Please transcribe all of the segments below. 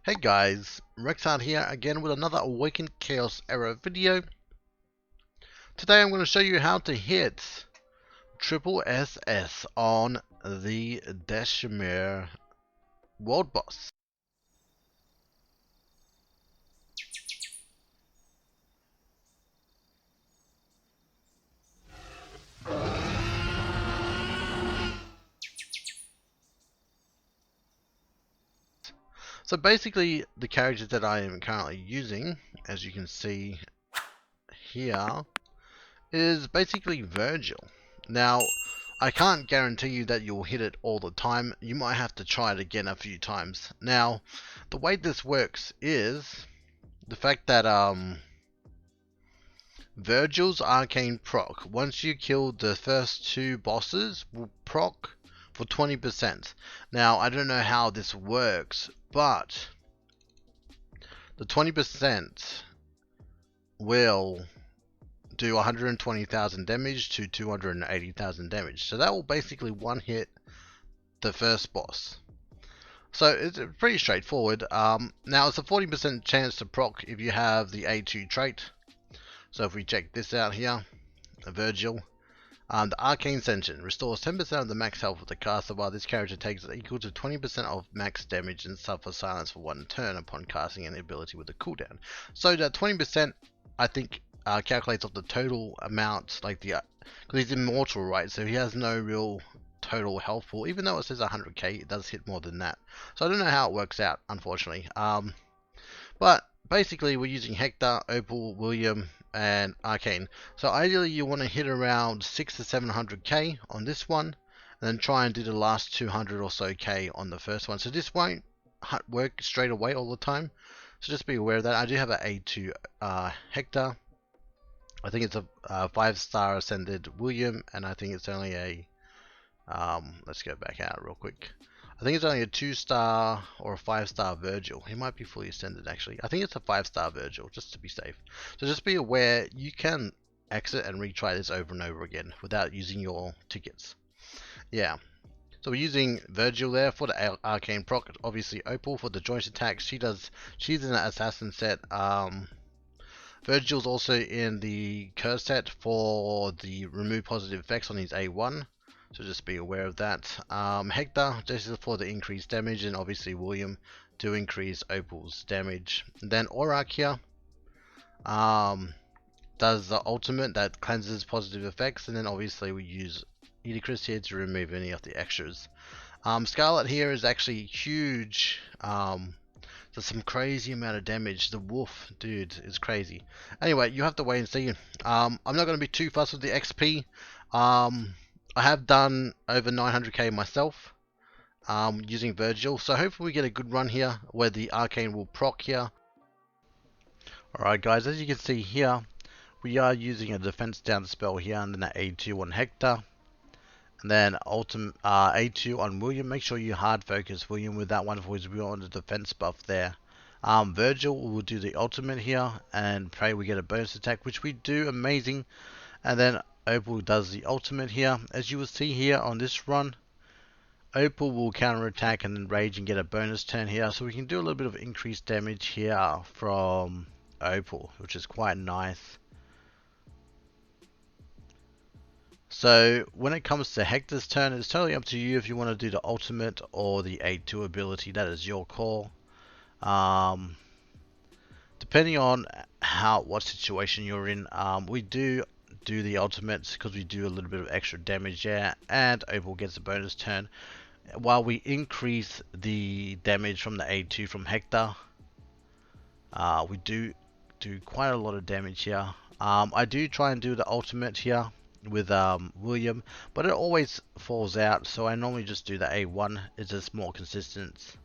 Hey guys, RexHeart here again with another Awaken Chaos Era video. Today I'm going to show you how to hit triple SS on the Deshmere world boss. So basically the characters that I am currently using, as you can see here, is basically Virgil. Now, I can't guarantee you that you'll hit it all the time. You might have to try it again a few times. Now, the way this works is the fact that Virgil's arcane proc, once you kill the first two bosses, will proc for 20%. Now, I don't know how this works, but the 20% will do 120,000 damage to 280,000 damage. So that will basically one hit the first boss. So it's pretty straightforward. Now it's a 40% chance to proc if you have the A2 trait. So if we check this out here, Virgil, the Arcane Sentient restores 10% of the max health of the caster while this character takes equal to 20% of max damage and suffers silence for one turn upon casting an ability with a cooldown. So that 20% I think calculates off the total amount, like the, because he's immortal, right? So he has no real total health pool. Even though it says 100k, it does hit more than that. So I don't know how it works out, unfortunately. But basically we're using Hector, Opal, William, and Arcane. So ideally you want to hit around 6 to 700k on this one, and then try and do the last 200 or so k on the first one. So this won't work straight away all the time. So just be aware of that. I do have an A2 Hector. I think it's a 5-star ascended William, and I think it's only a let's go back out real quick. I think it's only a 2-star or a 5-star Virgil. He might be fully ascended actually. I think it's a 5-star Virgil, just to be safe. So just be aware you can exit and retry this over and over again without using your tickets. Yeah. So we're using Virgil there for the arcane proc. Obviously Opal for the joint attacks. She's in an assassin set. Virgil's also in the curse set for the remove positive effects on his A1. So just be aware of that. Hector, this is for the increased damage, and obviously William to increase Opal's damage. And then Auroch here does the ultimate that cleanses positive effects, and then obviously we use Edicris here to remove any of the extras. Scarlet here is actually huge. There's some crazy amount of damage. The wolf, dude, is crazy. Anyway, you have to wait and see. I'm not going to be too fussed with the XP. I have done over 900k myself using Virgil, so hopefully we get a good run here where the Arcane will proc here. Alright guys, as you can see here, we are using a defense down spell here, and then an A2 on Hector. And then ultimate A2 on William. Make sure you hard focus William with that one for his real on the defense buff there. Virgil will do the ultimate here and pray we get a bonus attack, which we do amazing. And then Opal does the ultimate here. As you will see here on this run, Opal will counter attack and then rage and get a bonus turn here. So we can do a little bit of increased damage here from Opal, which is quite nice. So when it comes to Hector's turn, it's totally up to you if you want to do the ultimate or the A2 ability. That is your call. Depending on what situation you're in, we do the ultimate because we do a little bit of extra damage there, and Opal gets a bonus turn while we increase the damage from the A2 from Hector. We do quite a lot of damage here. I do try and do the ultimate here with William, but it always falls out, so I normally just do the A1. It's just more consistent,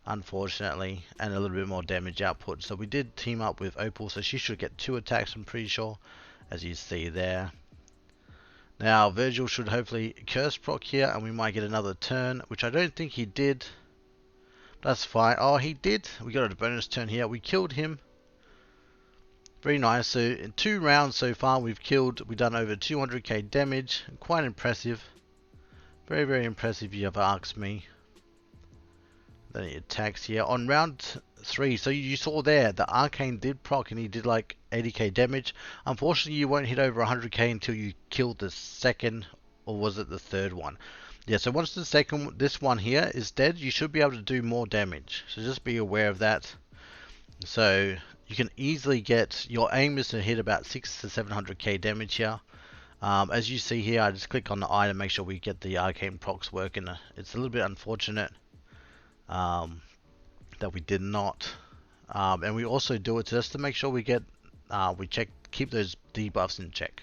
unfortunately, and a little bit more damage output. So we did team up with Opal, so she should get 2 attacks, I'm pretty sure, as you see there. Now Virgil should hopefully curse proc here, and we might get another turn, which I don't think he did. That's fine. Oh, he did. We got a bonus turn here. We killed him. Very nice. So in 2 rounds so far we've done over 200k damage. Quite impressive. Very, very impressive if you ever ask me. Then he attacks here on round 3. So you saw there the arcane did proc and he did like 80k damage. Unfortunately, you won't hit over 100k until you kill the second, or was it the third one? Yeah, so once the second, this one here is dead, you should be able to do more damage. So just be aware of that. So you can easily get, your aim is to hit about 6 to 700k damage here. As you see here, I just click on the eye to make sure we get the arcane procs working. It's a little bit unfortunate that we did not. And we also do it just to make sure we get, keep those debuffs in check.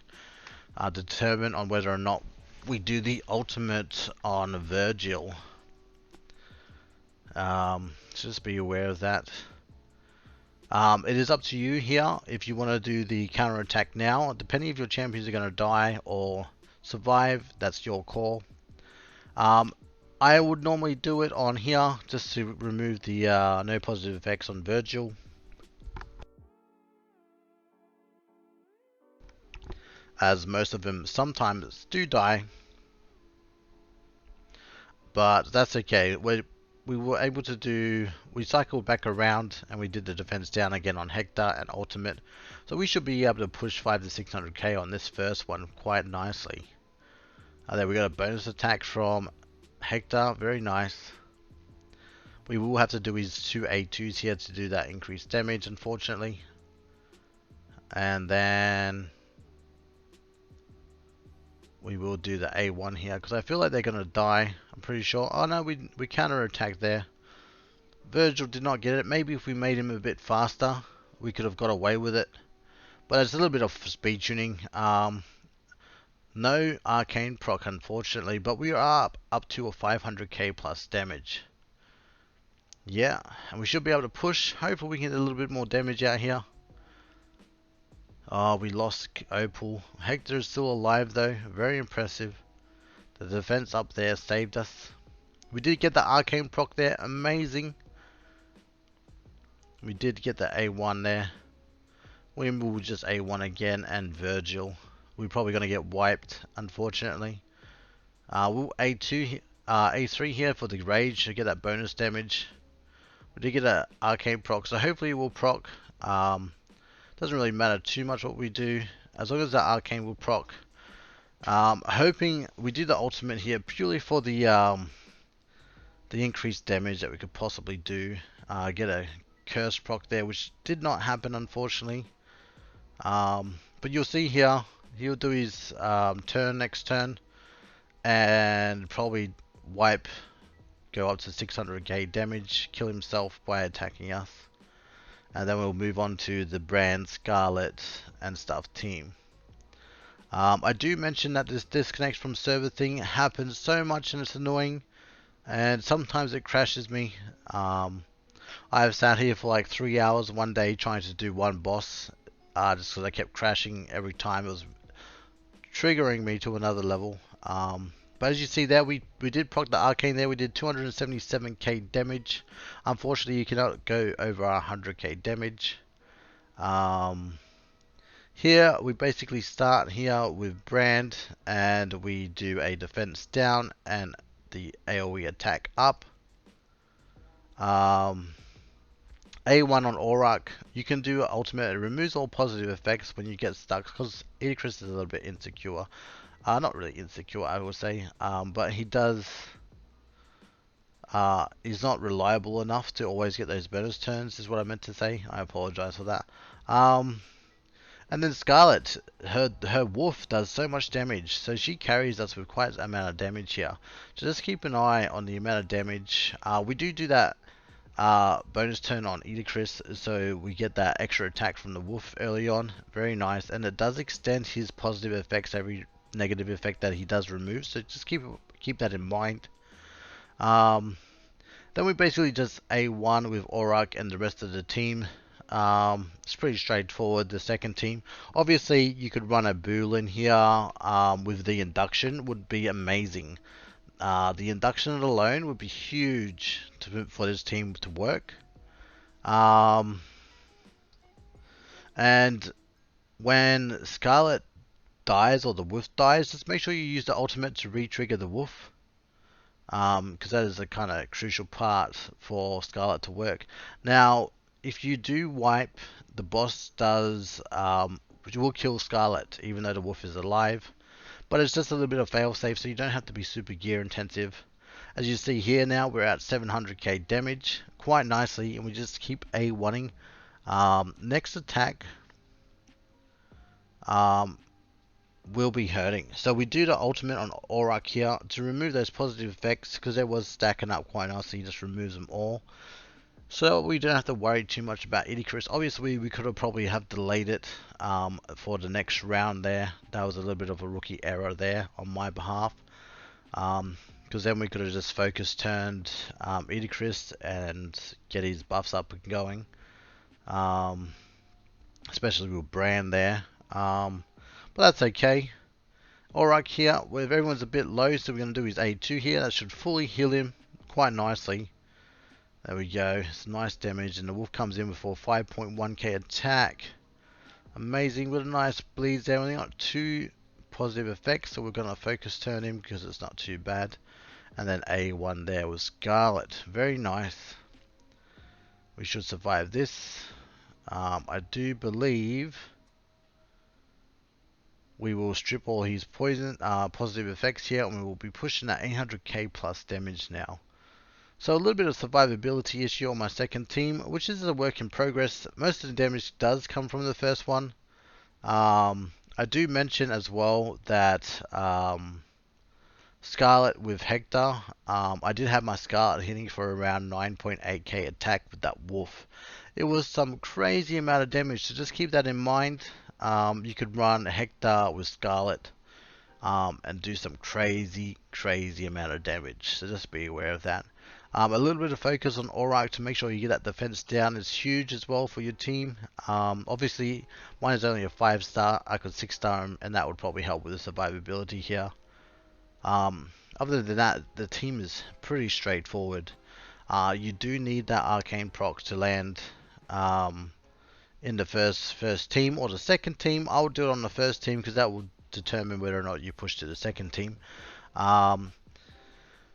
Determine on whether or not we do the ultimate on Virgil. So just be aware of that. It is up to you here if you want to do the counter attack now. Depending if your champions are going to die or survive, that's your call. I would normally do it on here just to remove the no positive effects on Virgil. As most of them sometimes do die. But that's okay. We were able to do, we cycled back around and we did the defense down again on Hector and ultimate. So we should be able to push 5 to 600k on this first one quite nicely. There we got a bonus attack from Hector, very nice. We will have to do his 2 A2s here to do that increased damage, unfortunately. And then we will do the A1 here because I feel like they're going to die. I'm pretty sure. Oh no, we counter attacked there. Virgil did not get it. Maybe if we made him a bit faster, we could have got away with it. But it's a little bit of speed tuning. No arcane proc, unfortunately, but we are up to a 500k plus damage. Yeah, and we should be able to push. Hopefully we can get a little bit more damage out here. Oh, we lost Opal. Hector is still alive though. Very impressive. The defense up there saved us. We did get the arcane proc there. Amazing. We did get the A1 there. We will just A1 again, and Virgil. We're probably going to get wiped, unfortunately. We'll A2, A3 here for the rage to get that bonus damage. We did get an arcane proc, so hopefully we'll proc. Doesn't really matter too much what we do, as long as that arcane will proc. Hoping we do the ultimate here purely for the increased damage that we could possibly do. Get a curse proc there, which did not happen, unfortunately. But you'll see here, he'll do his turn next turn, and probably wipe, go up to 600k damage, kill himself by attacking us. And then we'll move on to the brand Scarlet and stuff team. I do mention that this disconnect from server thing happens so much and it's annoying, and sometimes it crashes me. I've sat here for like 3 hours one day trying to do one boss, just because I kept crashing every time. It was triggering me to another level. But as you see there, we did proc the arcane there. We did 277k damage. Unfortunately, you cannot go over 100k damage. Here we basically start here with brand, and we do a defense down and the AoE attack up. A1 on Auroch. You can do ultimate. It removes all positive effects when you get stuck, because Idris is a little bit insecure. Not really insecure, I would say, but he does. He's not reliable enough to always get those bonus turns, is what I meant to say. I apologize for that. And then Scarlet, her wolf does so much damage, so she carries us with quite an amount of damage here. So just keep an eye on the amount of damage. We do that bonus turn on Idris, so we get that extra attack from the wolf early on. Very nice, and it does extend his positive effects every negative effect that he does remove, so just keep that in mind. Then we basically just A1 with Auroch and the rest of the team. It's pretty straightforward, the second team. Obviously you could run a Bull in here with the induction, would be amazing. The induction alone would be huge for this team to work. And when Scarlet dies or the wolf dies, just make sure you use the ultimate to re-trigger the wolf. because that is a kind of crucial part for Scarlet to work. Now, if you do wipe, the boss does will kill Scarlet, even though the wolf is alive. But it's just a little bit of failsafe, so you don't have to be super gear intensive. As you see here now, we're at 700k damage, quite nicely, and we just keep A1ing. Next attack will be hurting. So we do the ultimate on Auroch here to remove those positive effects, because it was stacking up quite nicely, he just removes them all. So we don't have to worry too much about Icarus. Obviously, we could have probably have delayed it for the next round there. That was a little bit of a rookie error there on my behalf. Because then we could have just focus turned Icarus and get his buffs up and going. Especially with Brand there. But that's okay. Alright, here, where everyone's a bit low, so we're going to do his A2 here. That should fully heal him quite nicely. There we go. It's nice damage, and the wolf comes in for 5.1k attack. Amazing, with a nice bleeds there. Only got 2 positive effects, so we're going to focus turn him because it's not too bad. And then A1 there was Scarlet. Very nice. We should survive this. I do believe we will strip all his poison positive effects here, and we will be pushing that 800k plus damage now. So a little bit of survivability issue on my second team, which is a work in progress. Most of the damage does come from the first one. I do mention as well that Scarlet with Hector, I did have my Scarlet hitting for around 9.8k attack with that wolf. It was some crazy amount of damage, so just keep that in mind. You could run Hector with Scarlet and do some crazy amount of damage, so just be aware of that. A little bit of focus on Auroch to make sure you get that defense down is huge as well for your team. Obviously, mine is only a 5-star. I could 6-star him, and that would probably help with the survivability here. Other than that, the team is pretty straightforward. You do need that arcane proc to land in the first team or the second team. I would do it on the first team because that will determine whether or not you push to the second team.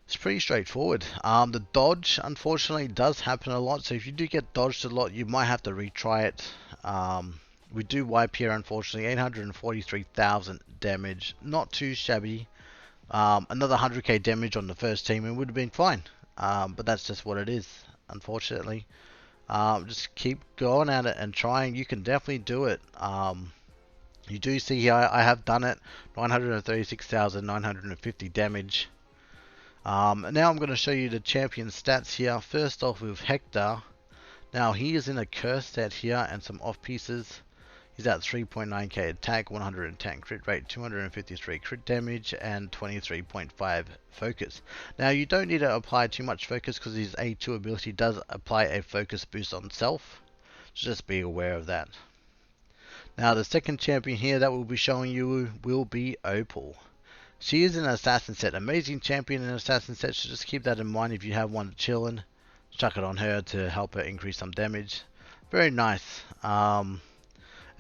It's pretty straightforward. The dodge, unfortunately, does happen a lot. So if you do get dodged a lot, you might have to retry it. We do wipe here, unfortunately. 843,000 damage. Not too shabby. Another 100k damage on the first team, and would have been fine. But that's just what it is, unfortunately. Just keep going at it and trying. You can definitely do it. You do see here, I have done it. 936,950 damage. Now I'm going to show you the champion stats here. First off with Hector. Now he is in a curse set here and some off pieces. He's at 3.9k attack, 110 crit rate, 253 crit damage, and 23.5 focus. Now you don't need to apply too much focus because his A2 ability does apply a focus boost on self. So just be aware of that. Now the second champion here that we'll be showing you will be Opal. She is an assassin set, amazing champion in assassin set, so just keep that in mind if you have one chilling. Chuck it on her to help her increase some damage. Very nice. And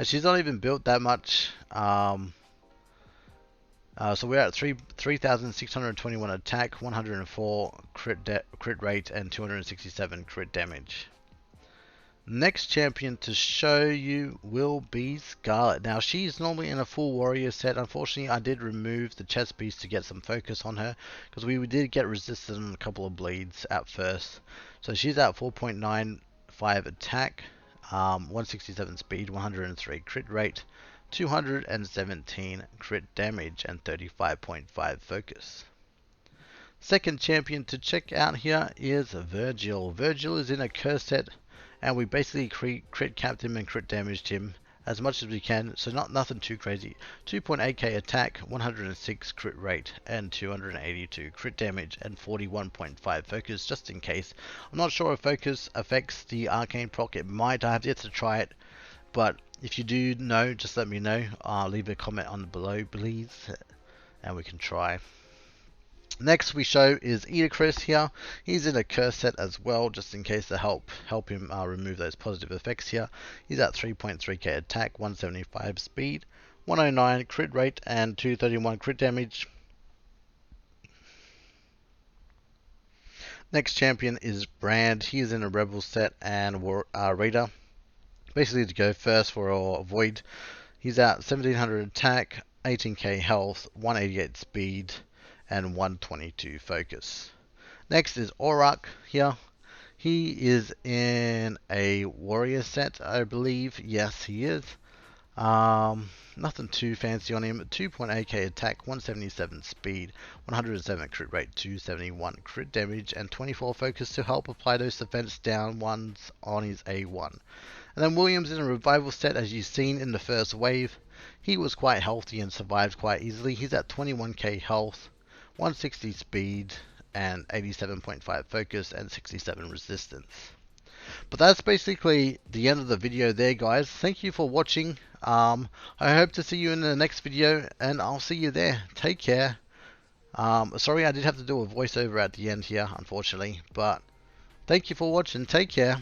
she's not even built that much. So we're at 3,621 attack, 104 crit rate, and 267 crit damage. Next champion to show you will be Scarlet. Now she's normally in a full warrior set. Unfortunately, I did remove the chest piece to get some focus on her because we did get resisted on a couple of bleeds at first. So she's at 4.95 attack, 167 speed, 103 crit rate, 217 crit damage, and 35.5 focus. Second champion to check out here is Virgil. Virgil is in a curse set, and we basically crit capped him and crit damaged him as much as we can, so nothing too crazy. 2.8k attack, 106 crit rate, and 282 crit damage, and 41.5 focus, just in case. I'm not sure if focus affects the arcane proc. It might. I have yet to try it, but if you do know, just let me know. Leave a comment on below, please, and we can try. Next we show is Icarus here. He's in a curse set as well, just in case to help him remove those positive effects here. He's at 3.3k attack, 175 speed, 109 crit rate, and 231 crit damage. Next champion is Brand. He is in a Rebel set and Raider. Basically to go first for a Void. He's at 1700 attack, 18k health, 188 speed, and 122 focus. Next is Auroch here. He is in a warrior set, I believe. Yes, he is. Nothing too fancy on him. 2.8k attack, 177 speed, 107 crit rate, 271 crit damage, and 24 focus to help apply those defense down ones on his A1. And then Williams in a revival set, as you've seen in the first wave. He was quite healthy and survived quite easily. He's at 21k health, 160 speed, and 87.5 focus, and 67 resistance. But that's basically the end of the video there, guys. Thank you for watching. I hope to see you in the next video, and I'll see you there. Take care. Sorry I did have to do a voiceover at the end here, unfortunately. But thank you for watching. Take care.